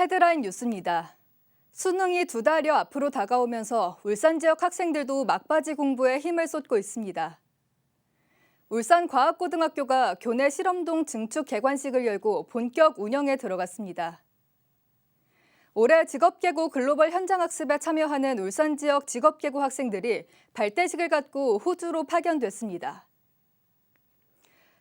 헤드라인 뉴스입니다. 수능이 2달여 앞으로 다가오면서 울산 지역 학생들도 막바지 공부에 힘을 쏟고 있습니다. 울산과학고등학교가 교내 실험동 증축 개관식을 열고 본격 운영에 들어갔습니다. 올해 직업계고 글로벌 현장학습에 참여하는 울산 지역 직업계고 학생들이 발대식을 갖고 호주로 파견됐습니다.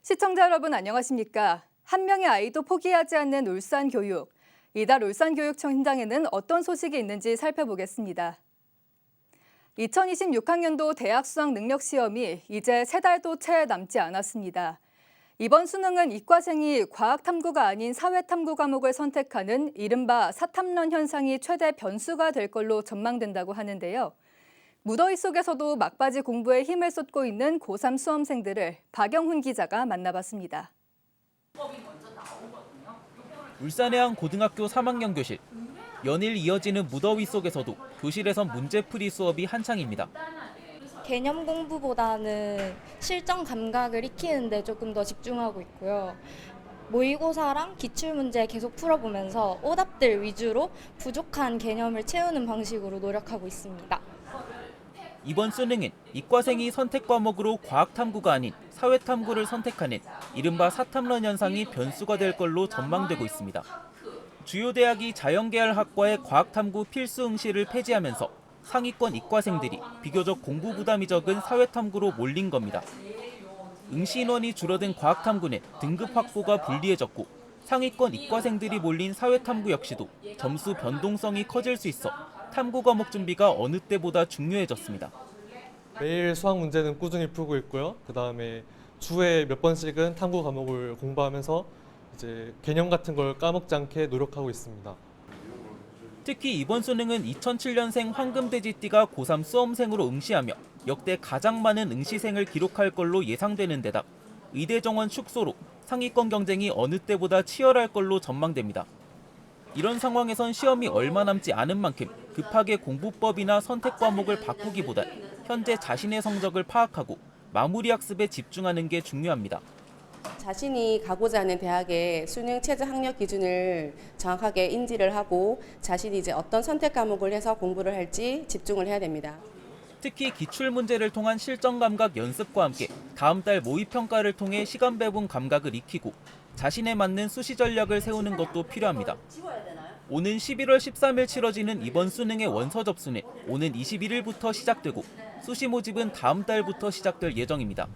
시청자 여러분 안녕하십니까? 한 명의 아이도 포기하지 않는 울산교육. 이달 울산교육청 현장에는 어떤 소식이 있는지 살펴보겠습니다. 2026학년도 대학 수학 능력 시험이 이제 3달도 채 남지 않았습니다. 이번 수능은 이과생이 과학탐구가 아닌 사회탐구 과목을 선택하는 이른바 사탐론 현상이 최대 변수가 될 걸로 전망된다고 하는데요. 무더위 속에서도 막바지 공부에 힘을 쏟고 있는 고3 수험생들을 박영훈 기자가 만나봤습니다. 울산의 한 고등학교 3학년 교실. 연일 이어지는 무더위 속에서도 교실에선 문제풀이 수업이 한창입니다. 개념 공부보다는 실전 감각을 익히는 데 조금 더 집중하고 있고요. 모의고사랑 기출문제 계속 풀어보면서 오답들 위주로 부족한 개념을 채우는 방식으로 노력하고 있습니다. 이번 수능은 이과생이 선택 과목으로 과학탐구가 아닌 사회탐구를 선택하는 이른바 사탐론 현상이 변수가 될 걸로 전망되고 있습니다. 주요 대학이 자연계열학과의 과학탐구 필수 응시를 폐지하면서 상위권 이과생들이 비교적 공부 부담이 적은 사회탐구로 몰린 겁니다. 응시 인원이 줄어든 과학탐구는 등급 확보가 불리해졌고 상위권 이과생들이 몰린 사회탐구 역시도 점수 변동성이 커질 수 있어 탐구 과목 준비가 어느 때보다 중요해졌습니다. 매일 수학 문제는 꾸준히 풀고 있고요. 그다음에 주에 몇 번씩은 탐구 과목을 공부하면서 이제 개념 같은 걸 까먹지 않게 노력하고 있습니다. 특히 이번 수능은 2007년생 황금돼지띠가 고3 수험생으로 응시하며 역대 가장 많은 응시생을 기록할 걸로 예상되는 데다 의대 정원 축소로 상위권 경쟁이 어느 때보다 치열할 걸로 전망됩니다. 이런 상황에선 시험이 얼마 남지 않은 만큼 급하게 공부법이나 선택 과목을 바꾸기보다 현재 자신의 성적을 파악하고 마무리 학습에 집중하는 게 중요합니다. 자신이 가고자 하는 대학의 수능 최저 학력 기준을 정확하게 인지를 하고 자신이 이제 어떤 선택 과목을 해서 공부를 할지 집중을 해야 됩니다. 특히 기출문제를 통한 실전 감각 연습과 함께 다음 달 모의평가를 통해 시간 배분 감각을 익히고 자신에 맞는 수시 전략을 세우는 것도 필요합니다. 오는 11월 13일 치러지는 이번 수능의 원서 접수는 오는 21일부터 시작되고 수시 모집은 다음 달부터 시작될 예정입니다.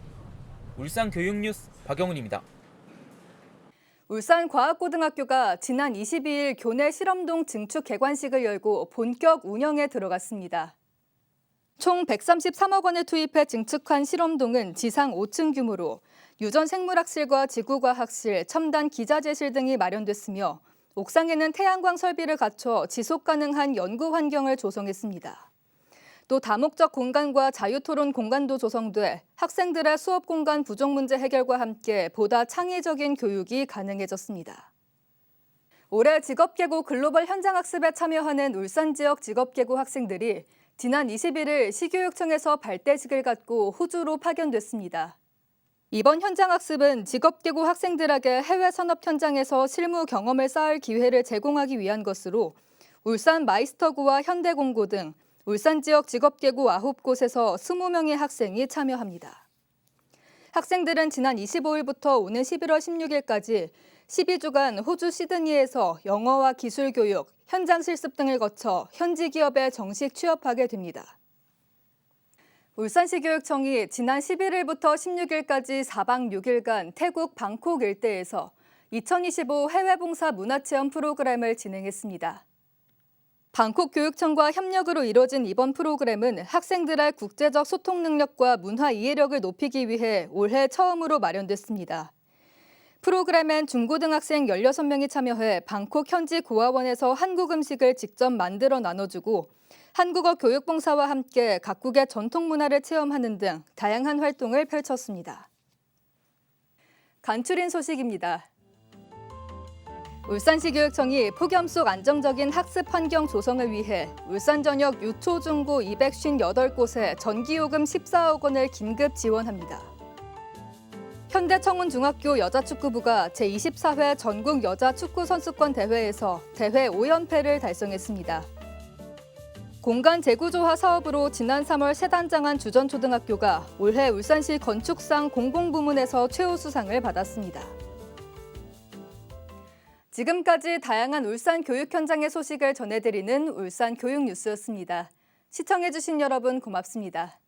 울산교육뉴스 박영훈입니다. 울산과학고등학교가 지난 22일 교내 실험동 증축 개관식을 열고 본격 운영에 들어갔습니다. 총 133억 원을 투입해 증축한 실험동은 지상 5층 규모로 유전 생물학실과 지구과학실, 첨단 기자재실 등이 마련됐으며 옥상에는 태양광 설비를 갖춰 지속 가능한 연구 환경을 조성했습니다. 또 다목적 공간과 자유토론 공간도 조성돼 학생들의 수업 공간 부족 문제 해결과 함께 보다 창의적인 교육이 가능해졌습니다. 올해 직업계고 글로벌 현장학습에 참여하는 울산 지역 직업계고 학생들이 지난 21일 시교육청에서 발대식을 갖고 호주로 파견됐습니다. 이번 현장학습은 직업계고 학생들에게 해외 산업 현장에서 실무 경험을 쌓을 기회를 제공하기 위한 것으로 울산 마이스터고와 현대공고 등 울산 지역 직업계고 9곳에서 20명의 학생이 참여합니다. 학생들은 지난 25일부터 오는 11월 16일까지 12주간 호주 시드니에서 영어와 기술 교육, 현장 실습 등을 거쳐 현지 기업에 정식 취업하게 됩니다. 울산시교육청이 지난 11일부터 16일까지 4박 6일간 태국 방콕 일대에서 2025 해외봉사 문화체험 프로그램을 진행했습니다. 방콕 교육청과 협력으로 이뤄진 이번 프로그램은 학생들의 국제적 소통 능력과 문화 이해력을 높이기 위해 올해 처음으로 마련됐습니다. 프로그램엔 중고등학생 16명이 참여해 방콕 현지 고아원에서 한국 음식을 직접 만들어 나눠주고 한국어 교육봉사와 함께 각국의 전통 문화를 체험하는 등 다양한 활동을 펼쳤습니다. 간추린 소식입니다. 울산시 교육청이 폭염 속 안정적인 학습 환경 조성을 위해 울산 전역 유초, 중고 258곳에 전기요금 14억 원을 긴급 지원합니다. 현대청운중학교 여자축구부가 제24회 전국 여자축구선수권 대회에서 대회 5연패를 달성했습니다. 공간 재구조화 사업으로 지난 3월 새 단장한 주전초등학교가 올해 울산시 건축상 공공부문에서 최우수상을 받았습니다. 지금까지 다양한 울산 교육 현장의 소식을 전해드리는 울산 교육뉴스였습니다. 시청해주신 여러분 고맙습니다.